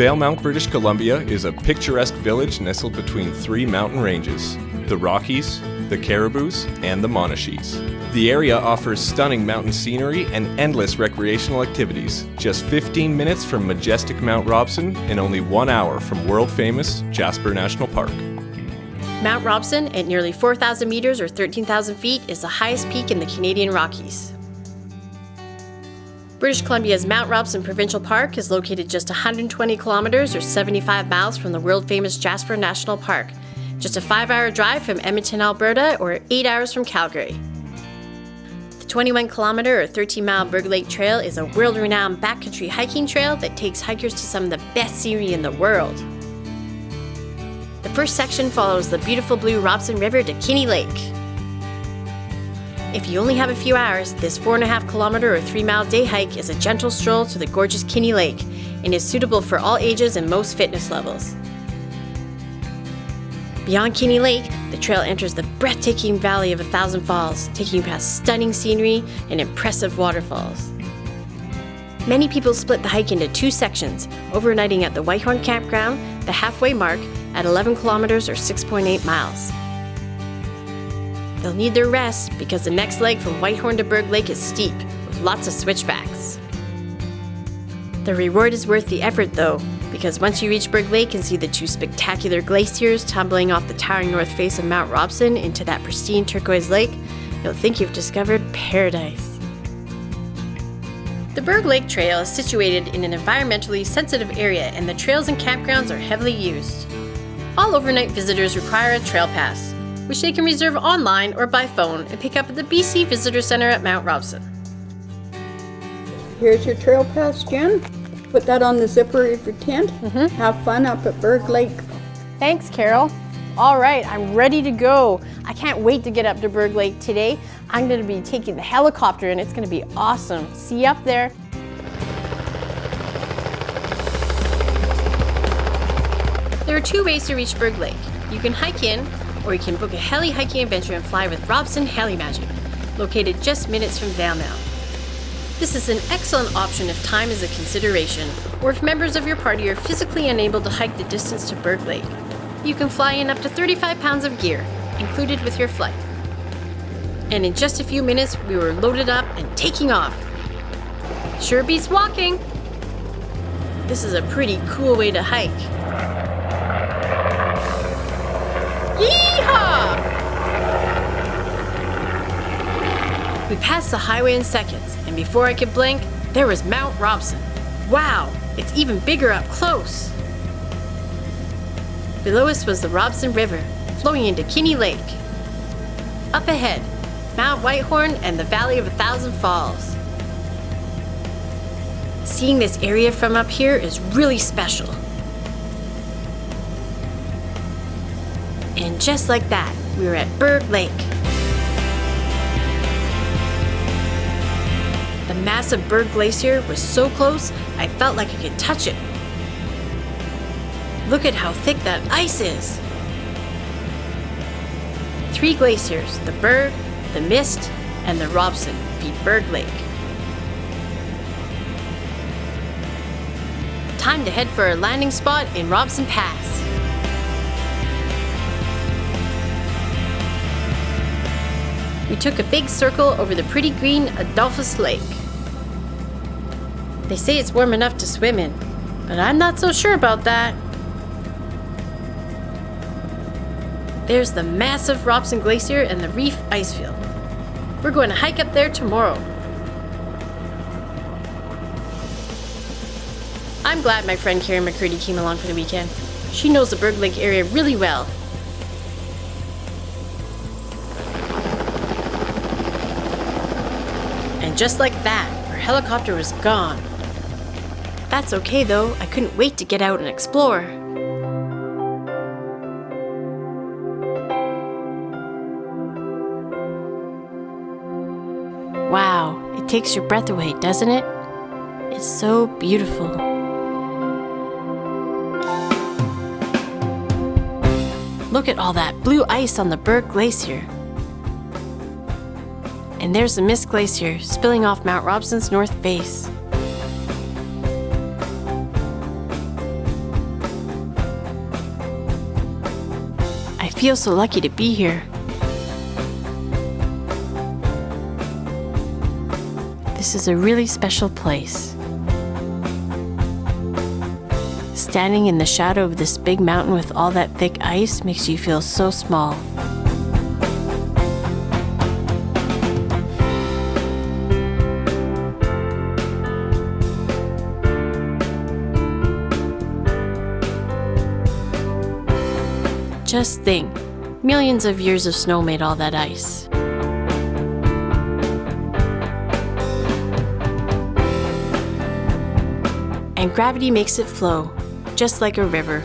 Valemount, British Columbia is a picturesque village nestled between three mountain ranges, the Rockies, the Caribous, and the Montachis. The area offers stunning mountain scenery and endless recreational activities, just 15 minutes from majestic Mount Robson and only 1 hour from world-famous Jasper National Park. Mount Robson, at nearly 4,000 meters or 13,000 feet, is the highest peak in the Canadian Rockies. British Columbia's Mount Robson Provincial Park is located just 120 kilometers or 75 miles from the world-famous Jasper National Park, just a 5-hour drive from Edmonton, Alberta, or 8 hours from Calgary. The 21-kilometer or 13-mile Berg Lake Trail is a world-renowned backcountry hiking trail that takes hikers to some of the best scenery in the world. The first section follows the beautiful blue Robson River to Kinney Lake. If you only have a few hours, this 4.5-kilometer or 3-mile day hike is a gentle stroll to the gorgeous Kinney Lake and is suitable for all ages and most fitness levels. Beyond Kinney Lake, the trail enters the breathtaking Valley of a Thousand Falls, taking you past stunning scenery and impressive waterfalls. Many people split the hike into 2 sections, overnighting at the Whitehorn Campground, the halfway mark, at 11 kilometers or 6.8 miles. They'll need their rest because the next leg from Whitehorn to Berg Lake is steep, with lots of switchbacks. The reward is worth the effort though, because once you reach Berg Lake and see the 2 spectacular glaciers tumbling off the towering north face of Mount Robson into that pristine turquoise lake, you'll think you've discovered paradise. The Berg Lake Trail is situated in an environmentally sensitive area and the trails and campgrounds are heavily used. All overnight visitors require a trail pass, which they can reserve online or by phone and pick up at the BC Visitor Center at Mount Robson. Here's your trail pass, Jen. Put that on the zipper of your tent. Have fun up at Berg Lake. Thanks, Carol. All right, I'm ready to go. I can't wait to get up to Berg Lake today. I'm going to be taking the helicopter and it's going to be awesome. See you up there. There are 2 ways to reach Berg Lake. You can hike in, or you can book a heli hiking adventure and fly with Robson Heli Magic, located just minutes from Valemount. This is an excellent option if time is a consideration, or if members of your party are physically unable to hike the distance to Berg Lake. You can fly in up to 35 pounds of gear, included with your flight. And in just a few minutes, we were loaded up and taking off. Sure beats walking. This is a pretty cool way to hike. Yeehaw! We passed the highway in seconds, and before I could blink, there was Mount Robson. Wow, it's even bigger up close. Below us was the Robson River, flowing into Kinney Lake. Up ahead, Mount Whitehorn and the Valley of a Thousand Falls. Seeing this area from up here is really special. And just like that, we were at Berg Lake. The massive Berg Glacier was so close, I felt like I could touch it. Look at how thick that ice is. 3 glaciers, the Berg, the Mist, and the Robson, feed Berg Lake. Time to head for our landing spot in Robson Pass. We took a big circle over the pretty green Adolphus Lake. They say it's warm enough to swim in, but I'm not so sure about that. There's the massive Robson Glacier and the Reef Icefield. We're going to hike up there tomorrow. I'm glad my friend Karen McCurdy came along for the weekend. She knows the Berg Lake area really well. And just like that, our helicopter was gone. That's okay though, I couldn't wait to get out and explore. Wow, it takes your breath away, doesn't it? It's so beautiful. Look at all that blue ice on the Berg Glacier. And there's the Mist Glacier spilling off Mount Robson's north base. feel so lucky to be here. This is a really special place. Standing in the shadow of this big mountain with all that thick ice makes you feel so small. Just think, millions of years of snow made all that ice. And gravity makes it flow, just like a river.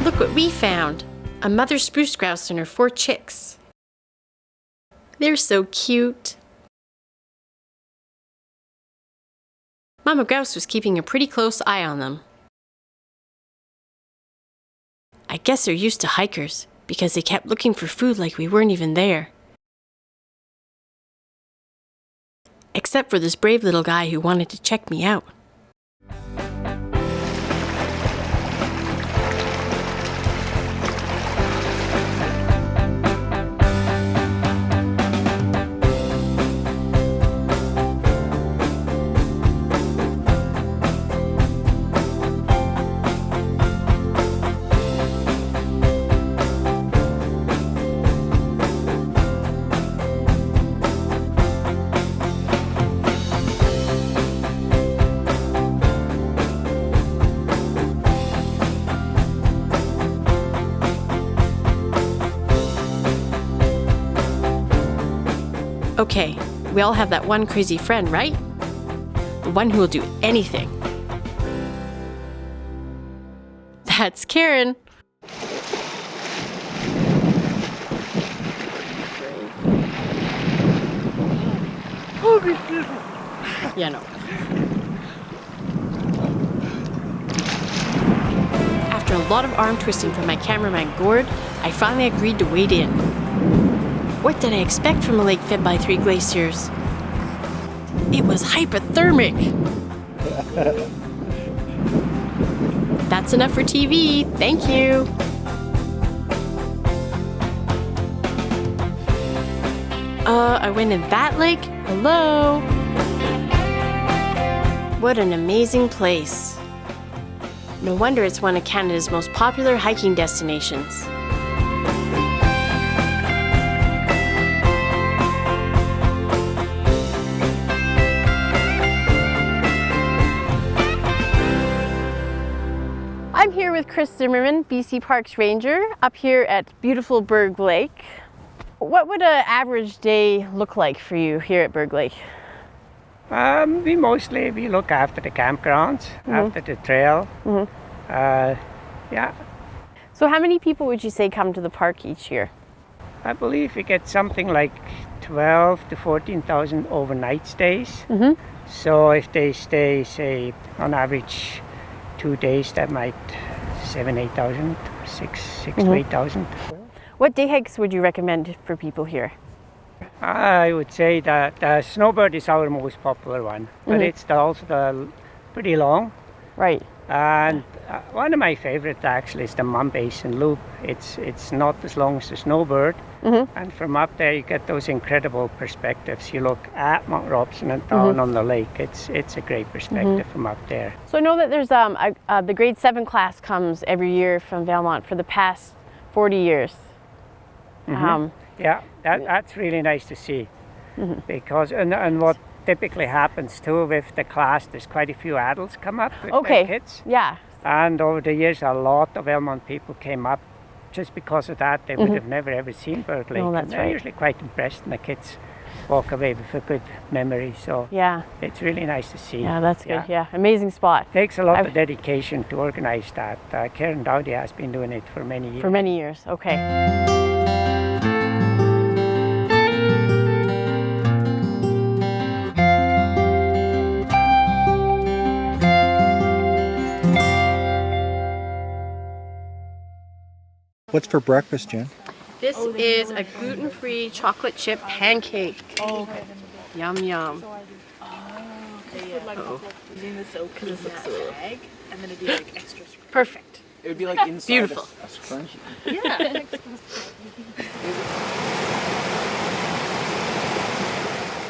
Look what we found! A mother spruce grouse and her 4 chicks. They're so cute. Mama Grouse was keeping a pretty close eye on them. I guess they're used to hikers because they kept looking for food like we weren't even there. Except for this brave little guy who wanted to check me out. Okay, we all have that one crazy friend, right? The one who will do anything. That's Karen. Yeah, no. After a lot of arm twisting from my cameraman Gord, I finally agreed to wade in. What did I expect from a lake fed by 3 glaciers? It was hypothermic. That's enough for TV. Thank you. I went in that lake? Hello? What an amazing place. No wonder it's one of Canada's most popular hiking destinations. I'm here with Chris Zimmerman, BC Parks Ranger, up here at beautiful Berg Lake. What would an average day look like for you here at Berg Lake? We look after the campgrounds, after the trail. Yeah, So how many people would you say come to the park each year? I believe we get something like 12 to 14,000 overnight stays. So if they stay, say, on average 2 days, that might 8,000, 6 to 8,000. What day hikes would you recommend for people here? I would say that Snowbird is our most popular one, but it's also pretty long. Right. And one of my favorites actually is the Mum Basin Loop. It's not as long as the Snowbird, and from up there you get those incredible perspectives. You look at Mount Robson and down on the lake. It's a great perspective from up there. So I know that there's the grade 7 class comes every year from Valmont for the past 40 years. Yeah, that's really nice to see, because and what typically happens too with the class, there's quite a few adults come up with their kids. Yeah. And over the years, a lot of Valmont people came up just because of that. They would have never ever seen Berg Lake. No, that's and they're right. usually quite impressed, and the kids walk away with a good memory. So Yeah. it's really nice to see. Yeah, that's good. Yeah, amazing spot. Takes a lot of dedication to organize that. Karen Dowdy has been doing it for many years. For many years. Okay. What's for breakfast, Jen? This is a gluten-free chocolate chip pancake. Oh, okay. Yum, yum. Perfect. It would be like inside Beautiful. a scrunchie. Yeah.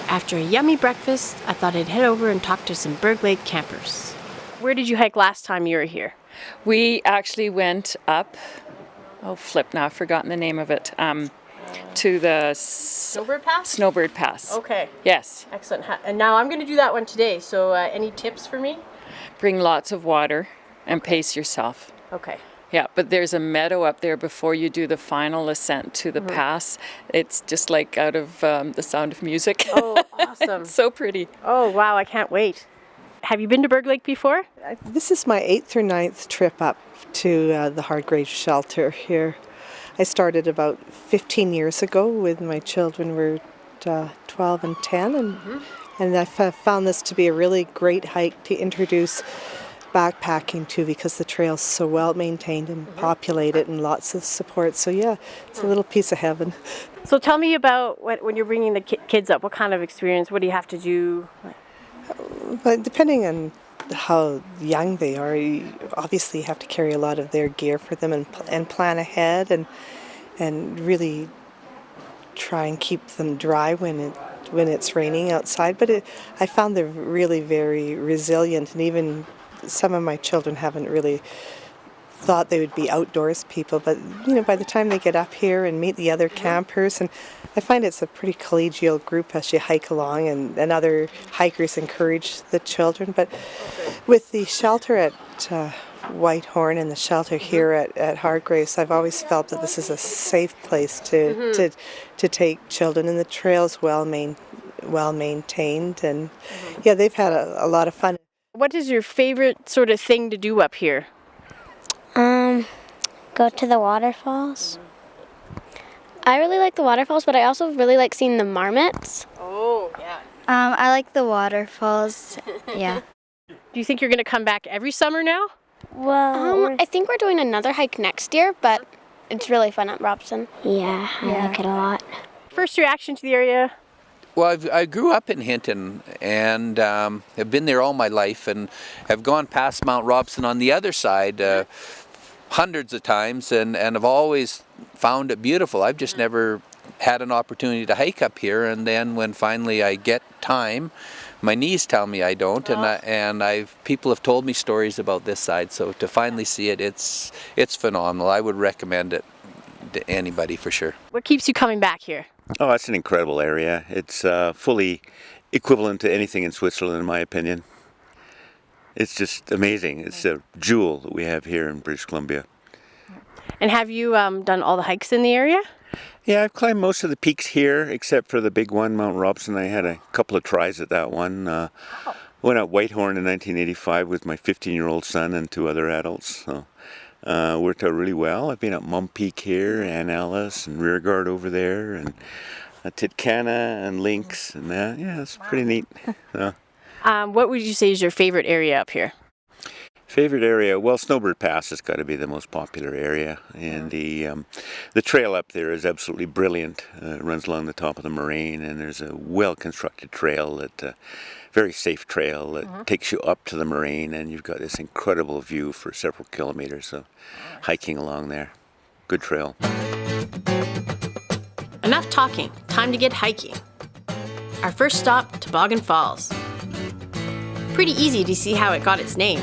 After a yummy breakfast, I thought I'd head over and talk to some Berg Lake campers. Where did you hike last time you were here? We actually went up, now I've forgotten the name of it, to the Snowbird Pass? Snowbird Pass. Okay, Yes. excellent. And now I'm going to do that one today, so any tips for me? Bring lots of water and pace yourself. Okay. Yeah, but there's a meadow up there before you do the final ascent to the pass. It's just like out of The Sound of Music. Oh, awesome. It's so pretty. Oh, wow, I can't wait. Have you been to Berg Lake before? This is my 8th or 9th trip up to the Hardgrave shelter here. I started about 15 years ago when my children were 12 and 10, and I found this to be a really great hike to introduce backpacking to, because the trail's so well maintained and populated and lots of support. So yeah, it's a little piece of heaven. So tell me about when you're bringing the kids up, what kind of experience, what do you have to do? But depending on how young they are, you obviously have to carry a lot of their gear for them and plan ahead and really try and keep them dry when it's raining outside. But I found they're really very resilient, and even some of my children haven't really thought they would be outdoors people, but by the time they get up here and meet the other campers, and I find it's a pretty collegial group as you hike along, and other hikers encourage the children. But with the shelter at Whitehorn and the shelter here at Hardgraves, I've always felt that this is a safe place to take children, and the trail's well maintained, and yeah, they've had a lot of fun. What is your favorite sort of thing to do up here? Go to the waterfalls. I really like the waterfalls, but I also really like seeing the marmots. Oh, yeah. I like the waterfalls. Yeah. Do you think you're going to come back every summer now? Well, I think we're doing another hike next year, but it's really fun at Robson. Yeah, I like it a lot. First reaction to the area? Well, I grew up in Hinton and have been there all my life, and have gone past Mount Robson on the other side hundreds of times, and have always found it beautiful. I've just never had an opportunity to hike up here, and then when finally I get time, my knees tell me I don't, and people have told me stories about this side, so to finally see it, it's phenomenal. I would recommend it to anybody for sure. What keeps you coming back here? Oh, it's an incredible area. It's fully equivalent to anything in Switzerland, in my opinion. It's just amazing. It's a jewel that we have here in British Columbia. And have you done all the hikes in the area? Yeah, I've climbed most of the peaks here, except for the big one, Mount Robson. I had a couple of tries at that one. Went up Whitehorn in 1985 with my 15-year-old son and 2 other adults. So worked out really well. I've been up Mum Peak here, Ann Ellis, and Rearguard over there, and Titkana and Lynx, and that. Yeah, it's pretty neat. What would you say is your favorite area up here? Favorite area? Well, Snowbird Pass has got to be the most popular area, and the trail up there is absolutely brilliant. It runs along the top of the moraine, and there's a well-constructed trail, very safe trail that takes you up to the moraine, and you've got this incredible view for several kilometers of hiking along there. Good trail. Enough talking. Time to get hiking. Our first stop, Toboggan Falls. Pretty easy to see how it got its name.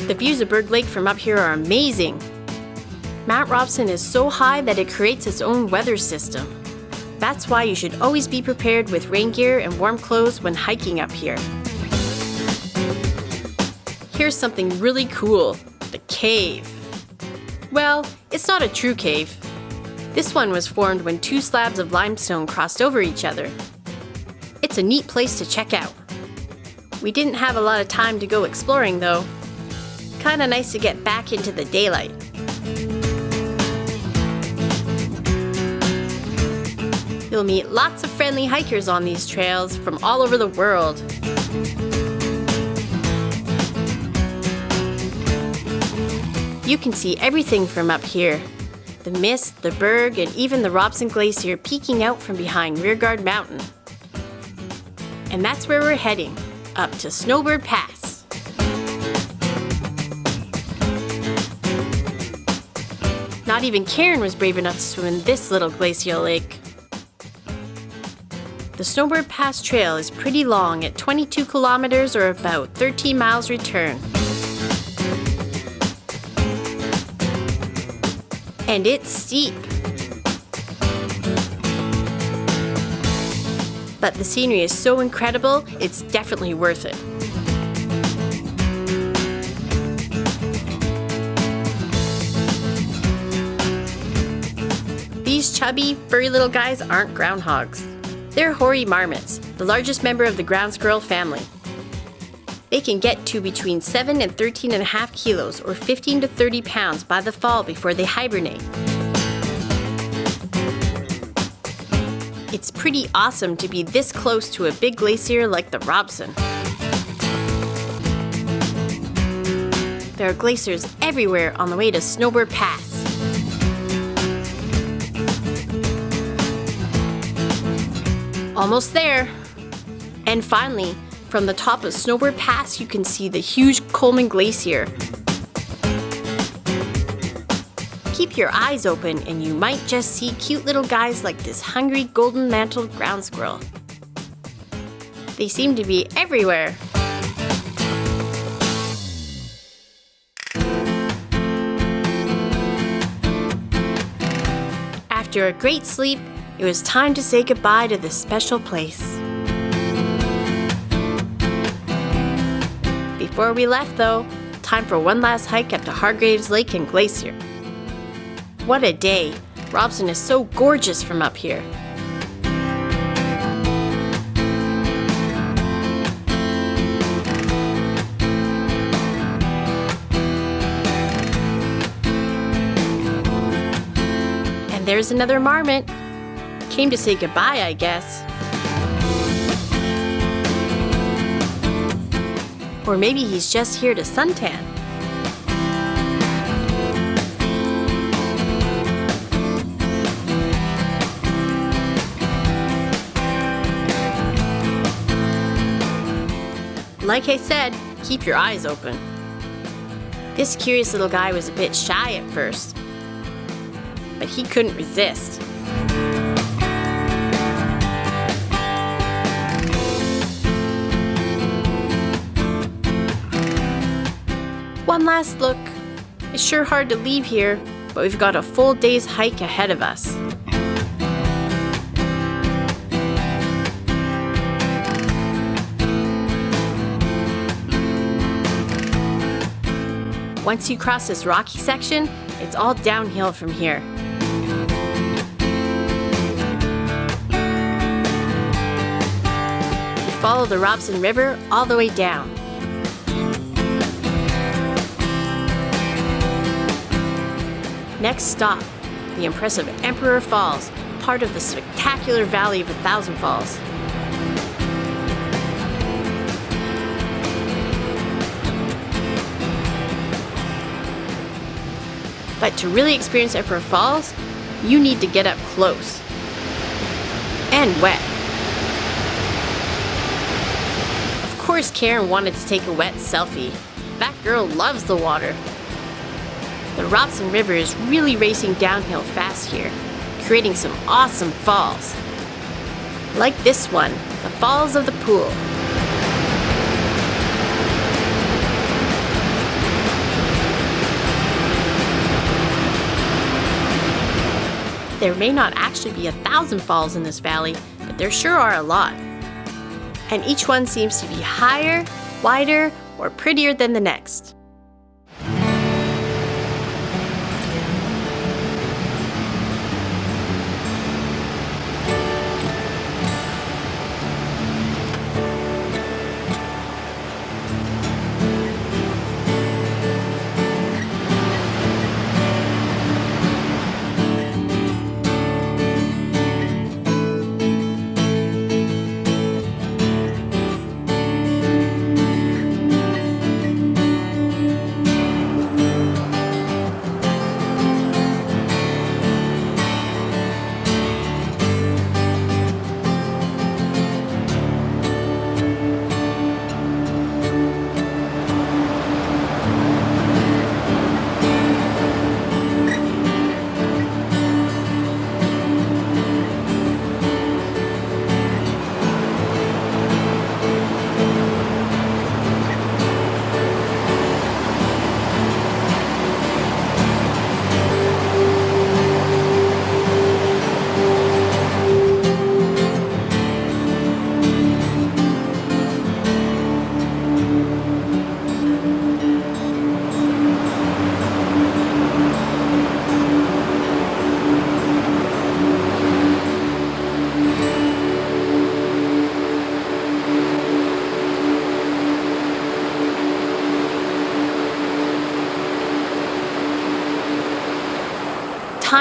The views of Berg Lake from up here are amazing. Mount Robson is so high that it creates its own weather system. That's why you should always be prepared with rain gear and warm clothes when hiking up here. Here's something really cool, the cave. Well, it's not a true cave. This one was formed when 2 slabs of limestone crossed over each other. It's a neat place to check out. We didn't have a lot of time to go exploring though. Kinda nice to get back into the daylight. You'll meet lots of friendly hikers on these trails from all over the world. You can see everything from up here. The mist, the berg, and even the Robson Glacier peeking out from behind Rearguard Mountain. And that's where we're heading, up to Snowbird Pass. Not even Karen was brave enough to swim in this little glacial lake. The Snowbird Pass Trail is pretty long at 22 kilometers or about 13 miles return. And it's steep. But the scenery is so incredible, it's definitely worth it. These chubby, furry little guys aren't groundhogs. They're hoary marmots, the largest member of the ground squirrel family. They can get to between 7 and 13.5 kilos or 15 to 30 pounds by the fall before they hibernate. It's pretty awesome to be this close to a big glacier like the Robson. There are glaciers everywhere on the way to Snowbird Pass. Almost there. And finally, from the top of Snowbird Pass, you can see the huge Coleman Glacier. Keep your eyes open and you might just see cute little guys like this hungry golden-mantled ground squirrel. They seem to be everywhere. After a great sleep, it was time to say goodbye to this special place. Before we left though, time for one last hike up to Hargraves Lake and Glacier. What a day! Robson is so gorgeous from up here. And there's another marmot. Came to say goodbye, I guess. Or maybe he's just here to suntan. Like I said, keep your eyes open. This curious little guy was a bit shy at first, but he couldn't resist. One last look. It's sure hard to leave here, but we've got a full day's hike ahead of us. Once you cross this rocky section, it's all downhill from here. You follow the Robson River all the way down. Next stop, the impressive Emperor Falls, part of the spectacular Valley of 1,000 Falls. But to really experience Emperor Falls, you need to get up close. And wet. Of course Karen wanted to take a wet selfie. That girl loves the water. The Robson River is really racing downhill fast here, creating some awesome falls. Like this one, the Falls of the Pool. There may not actually be 1,000 falls in this valley, but there sure are a lot. And each one seems to be higher, wider, or prettier than the next.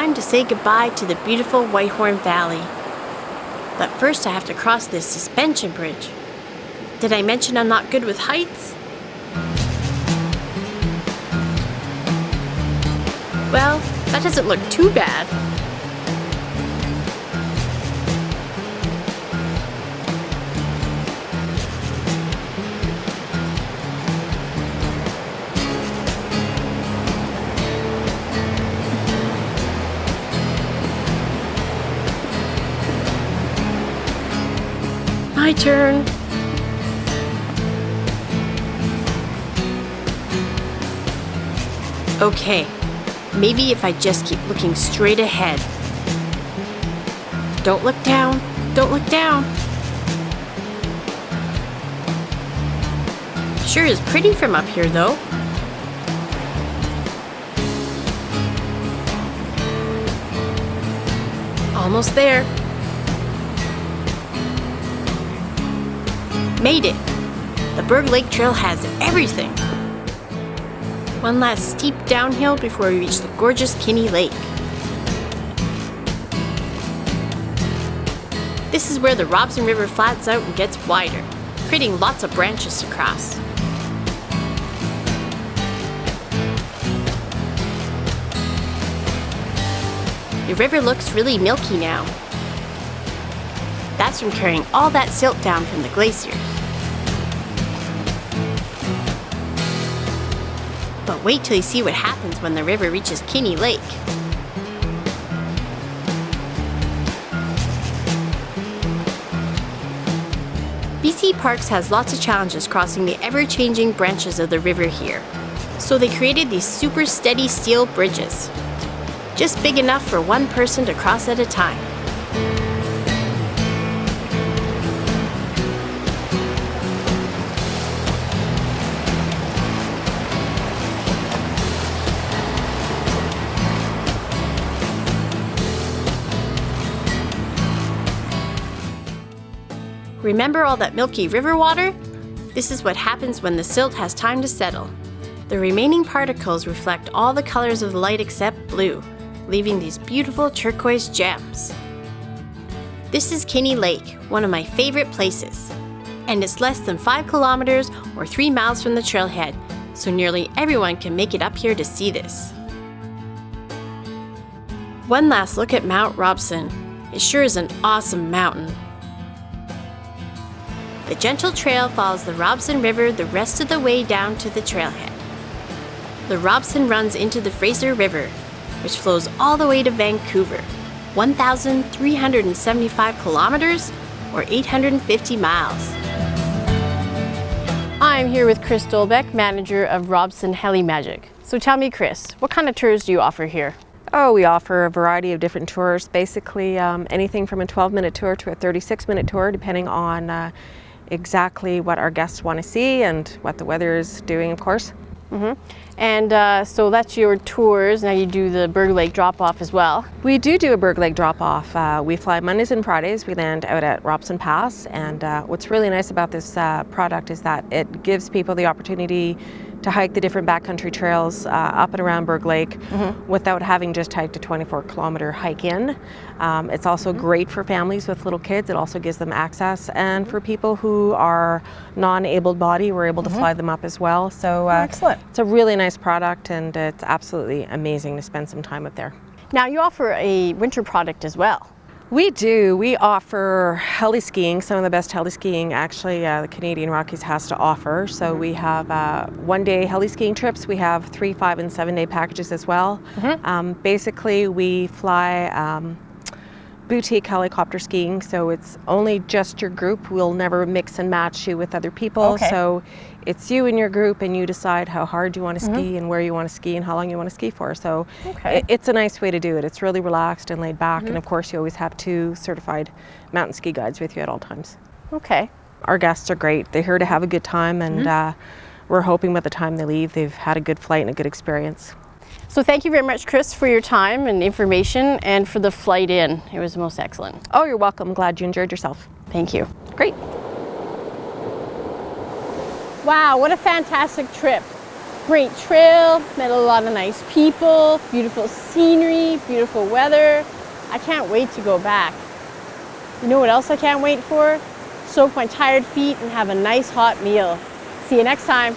time to say goodbye to the beautiful Whitehorn Valley. But first I have to cross this suspension bridge. Did I mention I'm not good with heights? Well, that doesn't look too bad. My turn. Okay, maybe if I just keep looking straight ahead. Don't look down, don't look down. Sure is pretty from up here though. Almost there. Made it! The Berg Lake Trail has everything. One last steep downhill before we reach the gorgeous Kinney Lake. This is where the Robson River flats out and gets wider, creating lots of branches to cross. The river looks really milky now. That's from carrying all that silt down from the glaciers. But wait till you see what happens when the river reaches Kinney Lake. BC Parks has lots of challenges crossing the ever-changing branches of the river here. So they created these super steady steel bridges. Just big enough for one person to cross at a time. Remember all that milky river water? This is what happens when the silt has time to settle. The remaining particles reflect all the colors of the light except blue, leaving these beautiful turquoise gems. This is Kinney Lake, one of my favorite places. And it's less than 5 kilometers or 3 miles from the trailhead, so nearly everyone can make it up here to see this. One last look at Mount Robson. It sure is an awesome mountain. The gentle trail follows the Robson River the rest of the way down to the trailhead. The Robson runs into the Fraser River, which flows all the way to Vancouver, 1,375 kilometers or 850 miles. I'm here with Chris Dolbeck, manager of Robson Heli Magic. So tell me, Chris, what kind of tours do you offer here? Oh, we offer a variety of different tours, basically anything from a 12-minute tour to a 36-minute tour, depending on exactly what our guests want to see and what the weather is doing, of course. Mm-hmm. And so that's your tours. Now you do the Berg Lake drop-off as well. We do a Berg Lake drop-off. We fly Mondays and Fridays. We land out at Robson Pass. And what's really nice about this product is that it gives people the opportunity to hike the different backcountry trails up and around Berg Lake without having just hiked a 24-kilometer hike in. It's also great for families with little kids. It also gives them access. And for people who are non-able-bodied, we're able to fly them up as well. So excellent. It's a really nice product, and it's absolutely amazing to spend some time up there. Now you offer a winter product as well. We do. We offer heli skiing, some of the best heli skiing actually the Canadian Rockies has to offer. So we have one-day heli skiing trips. We have 3, 5, and 7-day packages as well. Basically, we fly boutique helicopter skiing, so it's only just your group. We'll never mix and match you with other people. Okay. So it's you and your group, and you decide how hard you want to ski and where you want to ski and how long you want to ski for. So it's a nice way to do it. It's really relaxed and laid back, and of course you always have 2 certified mountain ski guides with you at all times. Okay. Our guests are great. They're here to have a good time, and we're hoping by the time they leave they've had a good flight and a good experience. So thank you very much, Chris, for your time and information, and for the flight in. It was most excellent. Oh, you're welcome. Glad you enjoyed yourself. Thank you. Great. Wow, what a fantastic trip. Great trail, met a lot of nice people, beautiful scenery, beautiful weather. I can't wait to go back. You know what else I can't wait for? Soak my tired feet and have a nice hot meal. See you next time.